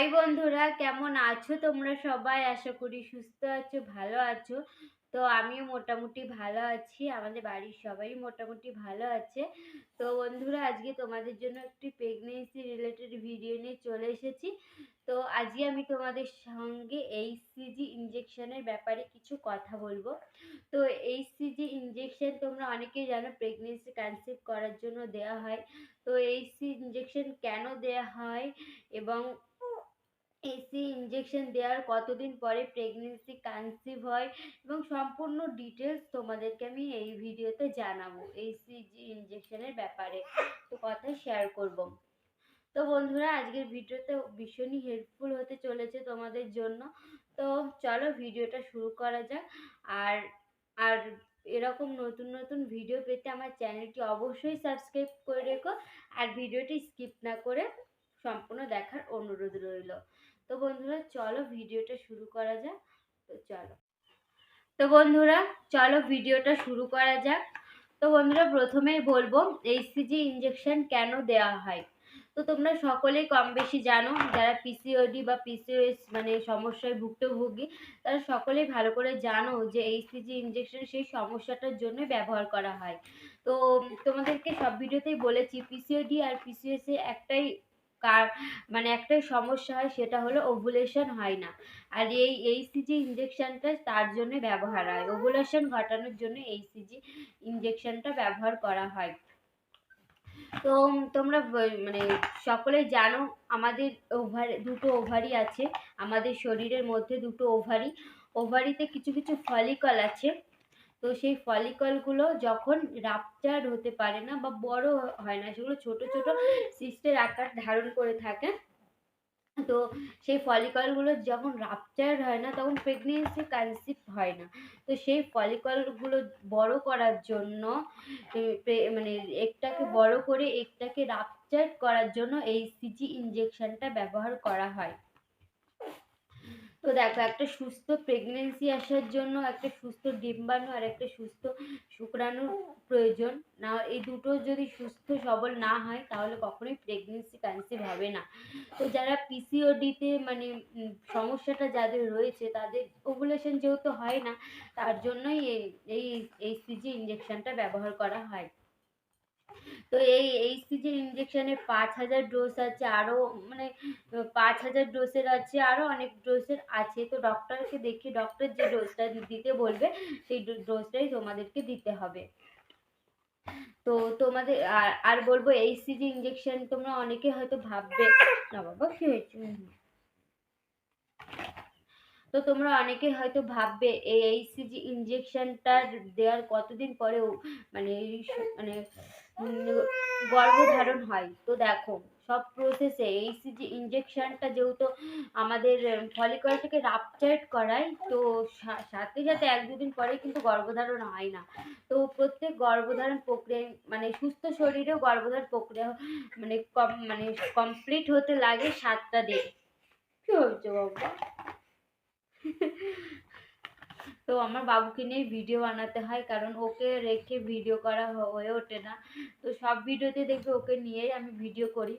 High বন্ধুরা, কেমন আছো তোমরা সবাই? আশা করি সুস্থ আছো, ভালো আছো। তো আমিও মোটামুটি ভালো আছি, আমাদের বাড়ির সবাই মোটামুটি ভালো আছে। তো বন্ধুরা, আজকে তোমাদের জন্য একটি প্রেগনেন্সি রিলেটেড ভিডিও নিয়ে চলে এসেছি। তো আজকে আমি তোমাদের সঙ্গে এইচসিজি ইঞ্জেকশনের ব্যাপারে কিছু কথা বলবো। তো এইচসিজি ইঞ্জেকশন তোমরা অনেকেই জানো, প্রেগনেন্সি কনসিভ করার জন্য দেওয়া হয়। তো এইচসি ইঞ্জেকশন কেন দেওয়া হয় এবং এসি ইঞ্জেকশন দেওয়ার কতদিন পরে প্রেগনেন্সি কনসিভ হয় এবং সম্পূর্ণ ডিটেলস তোমাদেরকে আমি এই ভিডিওতে জানাবো এইসিজি ইঞ্জেকশনের ব্যাপারে। তো কথা শেয়ার করব। তো বন্ধুরা, আজকের ভিডিওতে ভীষণই হেল্পফুল হতে চলেছে তোমাদের জন্য। তো চলো ভিডিওটা শুরু করা যাক। আর আর এরকম নতুন নতুন ভিডিও পেতে আমার চ্যানেলটি অবশ্যই সাবস্ক্রাইব করে রেখো। আর ভিডিওটি স্কিপ না করে সম্পূর্ণ দেখার অনুরোধ রইল। তো বন্ধুরা, চলো ভিডিওটা শুরু করা যাক। তো ভিডিওটা শুরু করা যাক। তো বন্ধুরা, প্রথমেই বলবো এইচসিজি ইঞ্জেকশন কেন দেওয়া হয়। তো তোমরা সকলেই কম বেশি জানো, যারা পিসিওডি বা পিসিওএস মানে সমস্যায় ভুক্তভোগী, তারা সকলেই ভালো করে জানো যে এইচসিজি ইঞ্জেকশন সেই সমস্যাটার জন্য ব্যবহার করা হয়। তো তোমাদেরকে সব ভিডিওতেই বলেছি, পিসিওডি আর পিসিওএস এ একটাই কার মানে একটাই সমস্যা হয়, সেটা হলো ওভুলেশন হয় না। আর এই এইচসিজি ইঞ্জেকশনটা তার জন্য ব্যবহার হয়, ওভুলেশন ঘটানোর জন্য এইচসিজি ইঞ্জেকশনটা ব্যবহার করা হয়। তো তোমরা মানে সকলেই জানো, আমাদের দুটো ওভারি আছে। আমাদের শরীরের মধ্যে দুটো ওভারিতে কিছু কিছু ফলিকল আছে। তো সেই ফলিকলগুলো যখন রাপচার হতে পারে না বা বড় হয় না, সেগুলো ছোট ছোট সিস্টের আকার ধারণ করে থাকে। তো সেই ফলিকলগুলো যখন রাপচার হয় না, তখন প্রেগনেন্সি কনসিভ হয় না। তো সেই ফলিকলগুলো বড় করার জন্য মানে একটাকে বড় করে একটাকে রাপচার করার জন্য এই সিজি ইঞ্জেকশনটা ব্যবহার করা হয়। তো দেখো, একটা সুস্থ প্রেগনেন্সি আসার জন্য একটা সুস্থ ডিম্বাণু আর একটা সুস্থ শুক্রাণুর প্রয়োজন। না, এই দুটো যদি সুস্থ সবল না হয় তাহলে কখনোই প্রেগনেন্সি কনসিভ হবে না। তো যারা পিসিওডিতে মানে সমস্যাটা যাদের রয়েছে, তাদের ওভুলেশন যেহেতু হয় না, তার জন্যই এই এইচসিজি ইঞ্জেকশনটা ব্যবহার করা হয়। তো এই এইচসিজি ইঞ্জেকশনে 5,000 ডোজ আছে, আরও মানে 5,000 ডোজের আছে, আরও অনেক ডোজের আছে। তো ডক্টরকে দেখে ডক্টর যে ডোজটা দিতে বলবে সেই ডোজটাই তোমাদেরকে দিতে হবে। তো তোমাদের আর বলবো, এইচসিজি ইঞ্জেকশন তোমরা অনেকে হয়তো ভাববে, না বাবা কি হয়েছে, তো তোমরা অনেকে হয়তো ভাববে এই এইচসিজি ইঞ্জেকশনটা দেওয়ার কতদিন পরে মানে মানে গর্ভধারণ হয়। তো দেখো, সব প্রসেসে এইচসিজি ইঞ্জেকশনটা যেহেতু আমাদের ফলিকলটাকে রাপচার করায়, তো সাথে সাথে 1-2 দিন পরে কিন্তু গর্ভধারণ হয় না। তো প্রত্যেক গর্ভধারণ প্রক্রিয়া মানে সুস্থ শরীরেও গর্ভধারণ প্রক্রিয়া মানে কমপ্লিট হতে লাগে 7টা দিন। কি হয়েছে বাবা? তো আমার বাবুকে নিয়ে ভিডিও বানাতে হয়, কারণ ওকে রেখে ভিডিও করা হয়ে ওঠে না। তো সব ভিডিওতে দেখবে ওকে নিয়েই আমি ভিডিও করি।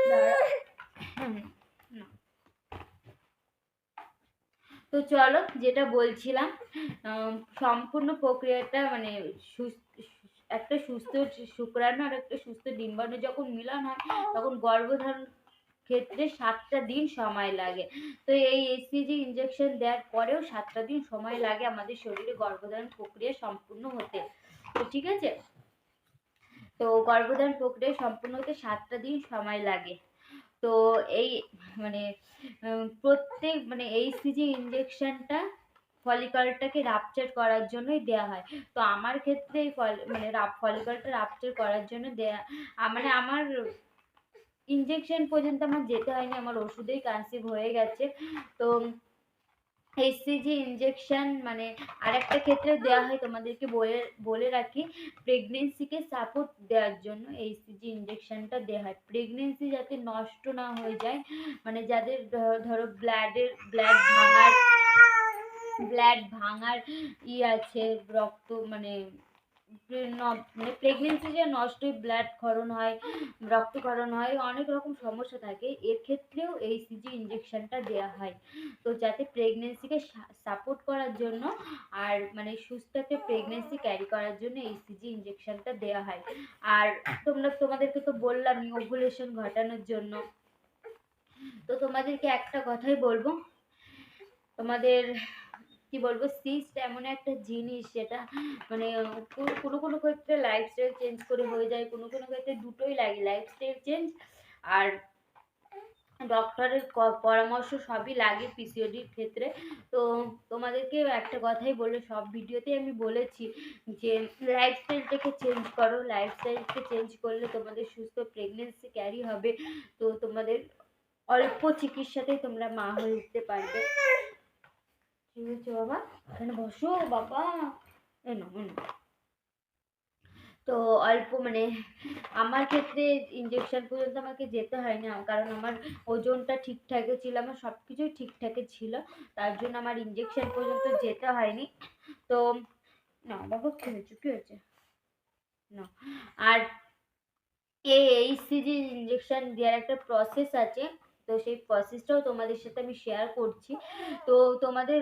না। তো চলো, যেটা বলছিলাম, সম্পূর্ণ প্রক্রিয়াটা মানে একটা সুস্থ শুক্রাণু আর একটা সুস্থ ডিম্বাণু যখন মিলন হয়, তখন গর্ভধারণ ক্ষেত্রে 7টা দিন সময় লাগে। তো এই এইচসিজি ইঞ্জেকশন দেওয়ার পরেও 7টা দিন সময় লাগে আমাদের শরীরে গর্ভধারণ প্রক্রিয়া সম্পূর্ণ হতে। তো ঠিক আছে, তো গর্ভধারণ প্রক্রিয়া সম্পূর্ণ হতে 7টা দিন সময় লাগে। তো এই মানে প্রত্যেক মানে এইচসিজি ইঞ্জেকশনটা ফলিকলটাকে রাপচার করার জন্যই দেওয়া হয়। তো আমার ক্ষেত্রে এই ফলিকলটা রাপচার করার জন্য দেয়া, মানে আমার ইঞ্জেকশন পর্যন্ত আমার যেতে হয়নি, আমার ওষুধেই কনসিভ হয়ে গেছে। তো এইচসিজি ইঞ্জেকশন মানে আরেকটা ক্ষেত্রে দেওয়া হয়, তোমাদেরকে বলে রাখি, প্রেগনেন্সিকে সাপোর্ট দেওয়ার জন্য এইচসিজি ইঞ্জেকশনটা দেওয়া হয়। প্রেগনেন্সি যাতে নষ্ট না হয়ে যায়, মানে যাদের ধরো ব্লাড ভাঙার আছে, রক্ত মানে মানে প্রেগনেন্সি যে নষ্ট হয়, ব্লাড ক্ষরণ হয়, রক্তক্ষরণ হয়, অনেক রকম সমস্যা থাকে, এর ক্ষেত্রেও এইসিজি ইঞ্জেকশনটা দেওয়া হয়। তো যাতে প্রেগনেন্সিকে সাপোর্ট করার জন্য আর মানে সুস্থ একটা প্রেগনেন্সি ক্যারি করার জন্য এইসিজি ইঞ্জেকশনটা দেওয়া হয়। আর তোমাদেরকে তো বললামই ওভুলেশন ঘটানোর জন্য। তো তোমাদেরকে একটা কথাই বলবো, তোমাদের কি বলবো, সিস্ট এমন একটা জিনিস যেটা মানে কোনো কোনো ক্ষেত্রে লাইফস্টাইল চেঞ্জ করে হয়ে যায়, কোনো কোনো ক্ষেত্রে দুটোই লাগে, লাইফস্টাইল চেঞ্জ আর ডক্টরের পরামর্শ সবই লাগে পিসিওডির ক্ষেত্রে। তো তোমাদেরকে একটা কথাই বলে সব ভিডিওতেই আমি বলেছি যে লাইফস্টাইলটাকে চেঞ্জ করো, লাইফস্টাইলকে চেঞ্জ করলে তোমাদের সুস্থ প্রেগনেন্সি ক্যারি হবে। তো তোমাদের অল্প চিকিৎসাতেই তোমরা মা হয়ে উঠতে পারবে। কি হয়েছে বাবা, এখানে বসো বাবা, এনো এনো। তো অল্প মানে আমার ক্ষেত্রে ইঞ্জেকশন পর্যন্ত আমাকে যেতে হয়নি, কারণ আমার ওজনটা ঠিকঠাকই ছিল, আমার সব কিছুই ঠিকঠাকই ছিল, তার জন্য আমার ইঞ্জেকশন পর্যন্ত যেতে হয়নি। তো না বাবা, কি হয়েছে কি হয়েছে না। আর এইসিজি ইঞ্জেকশন দেওয়ার একটা প্রসেস আছে, তো সেই প্রসেসটাও তোমাদের সাথে আমি শেয়ার করছি। তো তোমাদের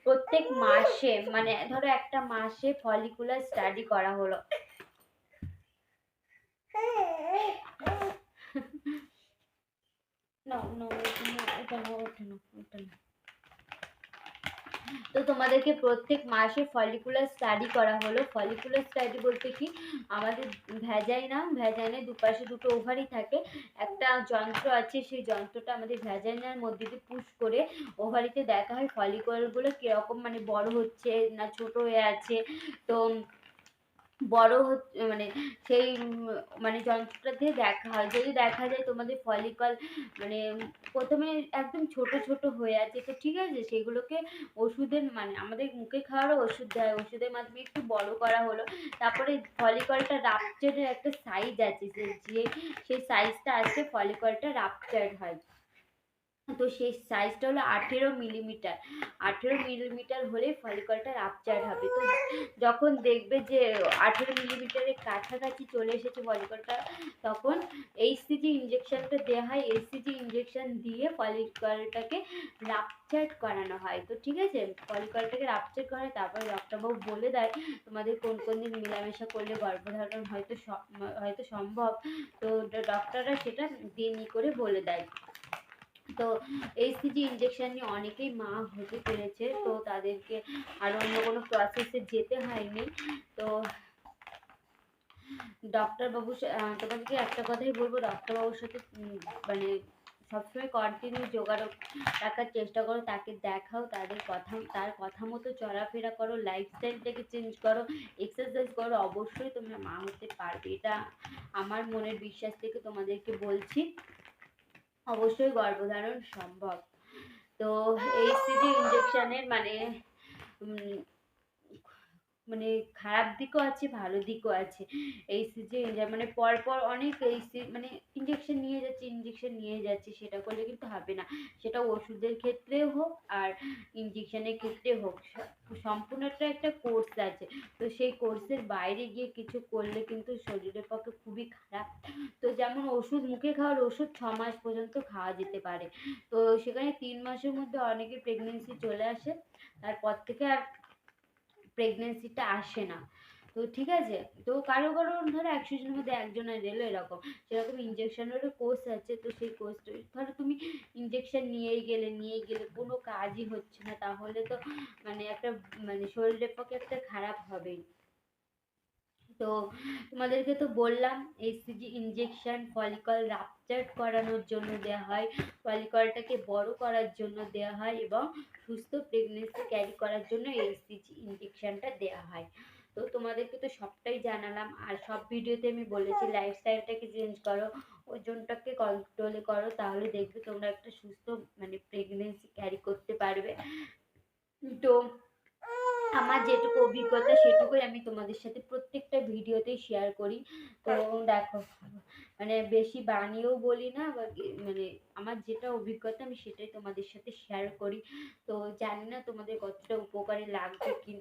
প্রত্যেক মাসে মানে ধরো একটা মাসে ফলিকুলার স্টাডি করা হলো, না না ওটা না ওটা না ওটা না। তো তোমাদেরকে প্রত্যেক মাসে ফলিকুলার স্টাডি করা হলো। ফলিকুলার স্টাডি বলতে কি, আমাদের ভ্যাজাইনে দুপাশে দুটো ওভারি থাকে, একটা যন্ত্র আছে, সেই যন্ত্রটা আমাদের ভ্যাজাইনার মধ্যে দিয়ে পুশ করে ওভারিতে দেখা হয় ফলিকুলারগুলো কিরকম মানে বড় হচ্ছে না ছোট হয়ে আছে। তো বড় হচ্ছে মানে সেই মানে যন্ত্রটা দিয়ে দেখা হয়, যদি দেখা যায় তোমাদের ফলিকল মানে প্রথমে একদম ছোট ছোট হয়ে আছে, তো ঠিক আছে, সেগুলোকে ওষুধের মানে আমাদের মুখে খাওয়ারও ওষুধ দেয়, ওষুধের মাধ্যমে একটু বড় করা হলো। তারপরে ফলিকলটা রাপচারের একটা সাইজ আছে, যে সেই সাইজটা আছে ফলিকলটা রাপচার্ড হয়। তো সেই সাইজটা হলো 18 মিলিমিটার। 18 মিলিমিটার হলে ফলিকলটা রাপচার হবে। তো যখন দেখবে যে 18 মিলিমিটারের কাছাকাছি চলে এসেছে ফলিকলটা, তখন এইচসিজি ইঞ্জেকশনটা দেওয়া হয়। এইচসিজি ইঞ্জেকশন দিয়ে ফলিকলটাকে রাপচার করানো হয়। তো ঠিক আছে, ফলিকলটাকে রাপচার করে তারপরে ডক্টরবাবু বলে দেয় তোমাদের কোন কোন দিন মেলামেশা করলে গর্ভধারণ হয়তো সম্ভব। তো ডক্টররা সেটা দিন করে বলে দেয়। তো এইচসিজি ইঞ্জেকশন নিয়ে অনেকেই মা হতে পেরেছে, তো তাদেরকে আর অন্য কোনো প্রসেসে যেতে হয়নি। তো ডক্টরবাবু তোমাদেরকে একটা কথাই বলবো, ডক্টরবাবুর সাথে মানে সবসময় কন্টিনিউ যোগাযোগ রাখার চেষ্টা করো, তাকে দেখাও, তার কথা মতো চলাফেরা করো, লাইফস্টাইলটাকে চেঞ্জ করো, এক্সারসাইজ করো, অবশ্যই তোমরা মা হতে পারবে। এটা আমার মনের বিশ্বাস থেকে তোমাদেরকে বলছি, অবশ্যই গর্ভধারণ সম্ভব। তো এইচসিজি ইঞ্জেকশনের মানে উম, মানে খারাপ দিকও আছে ভালো দিকও আছে। এইচসিজি মানে পরপর অনেক মানে ইঞ্জেকশন নিয়ে যাচ্ছে, সেটা করলে কিন্তু হবে না। সেটা ওষুধের ক্ষেত্রেও হোক আর ইঞ্জেকশনের ক্ষেত্রে হোক, সম্পূর্ণটা একটা কোর্স আছে। তো সেই কোর্সের বাইরে গিয়ে কিছু করলে কিন্তু শরীরের পক্ষে খুবই খারাপ। তো যেমন ওষুধ, মুখে খাওয়ার ওষুধ 6 মাস পর্যন্ত খাওয়া যেতে পারে, তো সেখানে 3 মাসের মধ্যে অনেকের প্রেগনেন্সি চলে আসে, তারপর থেকে আর প্রেগনেন্সিটা আসে না। তো ঠিক আছে, তো কারো কারো ধরো 100 জনের মধ্যে একজনের এলো এরকম, সেরকম ইঞ্জেকশনেরও কোর্স আছে। তো সেই কোর্সটা ধরো তুমি ইঞ্জেকশন নিয়েই গেলে কোনো কাজই হচ্ছে না, তাহলে তো মানে একটা মানে শরীরের পক্ষে একটা খারাপ হবেই। তো তোমাদেরকে তো বললাম এইচসিজি ইঞ্জেকশন ফলিকল রাপচার করানোর জন্য দেওয়া হয়, ফলিকলটাকে বড় করার জন্য দেওয়া হয় এবং সুস্থ প্রেগনেন্সি ক্যারি করার জন্য এইচসিজি ইঞ্জেকশনটা দেওয়া হয়। তো তোমাদেরকে তো সবটাই জানালাম, আর সব ভিডিওতে আমি বলেছি লাইফস্টাইলটাকে চেঞ্জ করো, ওজনটাকে কন্ট্রোলে করো, তাহলে দেখবে তোমরা একটা সুস্থ মানে প্রেগনেন্সি ক্যারি করতে পারবে। তো আমার যেটুকু অভিজ্ঞতা সেটুকুই আমি তোমাদের সাথে প্রত্যেকটা ভিডিওতেই শেয়ার করি। তো দেখো, মানে বেশি বানিয়েও বলি না, বা মানে আমার যেটা অভিজ্ঞতা আমি সেটাই তোমাদের সাথে শেয়ার করি। তো জানি না তোমাদের কতটা উপকারী লাগবে কি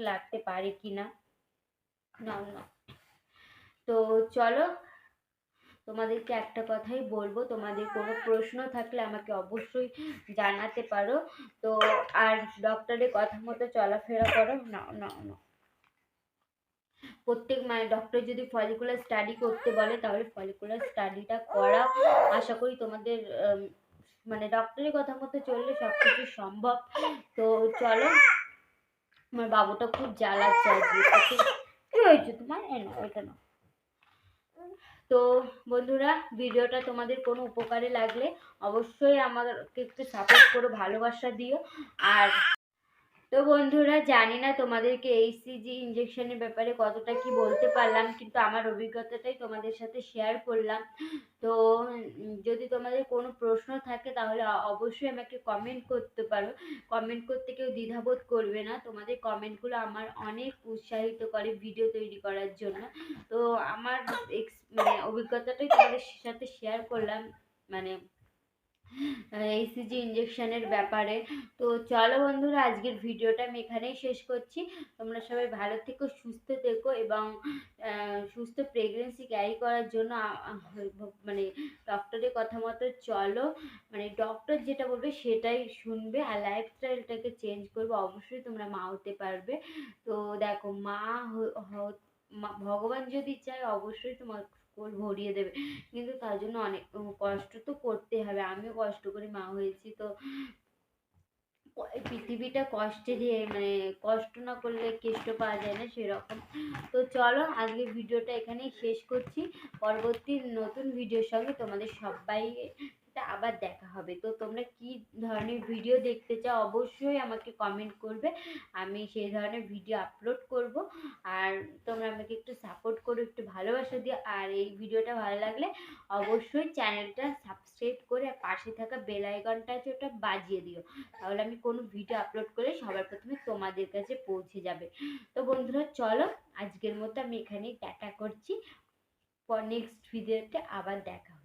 লাগতে পারে কিনা। নাও না। তো চলো, তোমাদেরকে একটা কথাই বলবো, তোমাদের কোনো প্রশ্ন থাকলে আমাকে অবশ্যই জানাতে পারো। তো আর ডক্টরের কথা মতো চলাফেরা করো। না না না, প্রত্যেক মানে ডক্টর যদি ফলিকুলার স্টাডি করতে বলে তাহলে ফলিকুলার স্টাডিটা করা। আশা করি তোমাদের মানে ডক্টরের কথা মতো চললে সব কিছু সম্ভব। তো চলো, আমার বাবুটা খুব জ্বালাচ্ছে আজকে। কি হয়েছে তোমার? না ওইটা না। তো বন্ধুরা, ভিডিওটা তোমাদের কোনো উপকারে লাগলে অবশ্যই আমাকে একটু সাপোর্ট করো, ভালোবাসা দিও। আর তো বন্ধুরা, জানি না তোমাদেরকে এইচসিজি ইঞ্জেকশনের ব্যাপারে কতটা কি বলতে পারলাম, কিন্তু আমার অভিজ্ঞতাটাই তোমাদের সাথে শেয়ার করলাম। তো যদি তোমাদের কোনো প্রশ্ন থাকে তাহলে অবশ্যই আমাকে কমেন্ট করতে পারো। কমেন্ট করতে কেউ দ্বিধাবোধ করবে না, তোমাদের কমেন্টগুলো আমার অনেক উৎসাহিত করে ভিডিও তৈরি করার জন্য। তো আমার মানে অভিজ্ঞতাটাই তোমাদের সাথে শেয়ার করলাম, মানে এইসিজি ইঞ্জেকশনের ব্যাপারে। তো চলো বন্ধুরা, আজকের ভিডিওটা আমি এখানেই শেষ করছি। তোমরা সবাই ভালো থেকো, সুস্থ থেকো, এবং সুস্থ প্রেগনেন্সি ক্যারি করার জন্য মানে ডক্টরের কথা মতো চলো। মানে ডক্টর যেটা বলবে সেটাই শুনবে, আর লাইফস্টাইলটাকে চেঞ্জ করবে, অবশ্যই তোমরা মা হতে পারবে। তো দেখো, ভগবান যদি চায় অবশ্যই তোমার কোল ভরিয়ে দেবে, কিন্তু তার জন্য অনেক কষ্ট তো করতে হবে। আমিও কষ্ট করে মা হয়েছি। তো এই পৃথিবীটা কষ্টে দিয়ে, মানে কষ্ট না করলে কেষ্ট পাওয়া যায় না, সেরকম। তো চলো, আজকের ভিডিওটা এখানেই শেষ করছি। পরবর্তী নতুন ভিডিওর সঙ্গে তোমাদের সবাই আবার দেখা হবে। তো তোমরা কি ধরনের ভিডিও দেখতে চাও অবশ্যই আমাকে কমেন্ট করবে, আমি সেই ধরনের ভিডিও আপলোড করব। আর তোমরা আমাকে একটু সাপোর্ট করো, একটু ভালোবাসা দিও। আর এই ভিডিওটা ভালো লাগলে অবশ্যই চ্যানেলটা সাবস্ক্রাইব করে পাশে থাকা বেল আইকনটা আছে ওটা বাজিয়ে দিও, তাহলে আমি কোনো ভিডিও আপলোড করলে সবার প্রথমে তোমাদের কাছে পৌঁছে যাবে। তো বন্ধুরা চলো, আজকের মতো আমি এখানেই টাটা করছি। নেক্সট ভিডিওতে আবার দেখা হবে।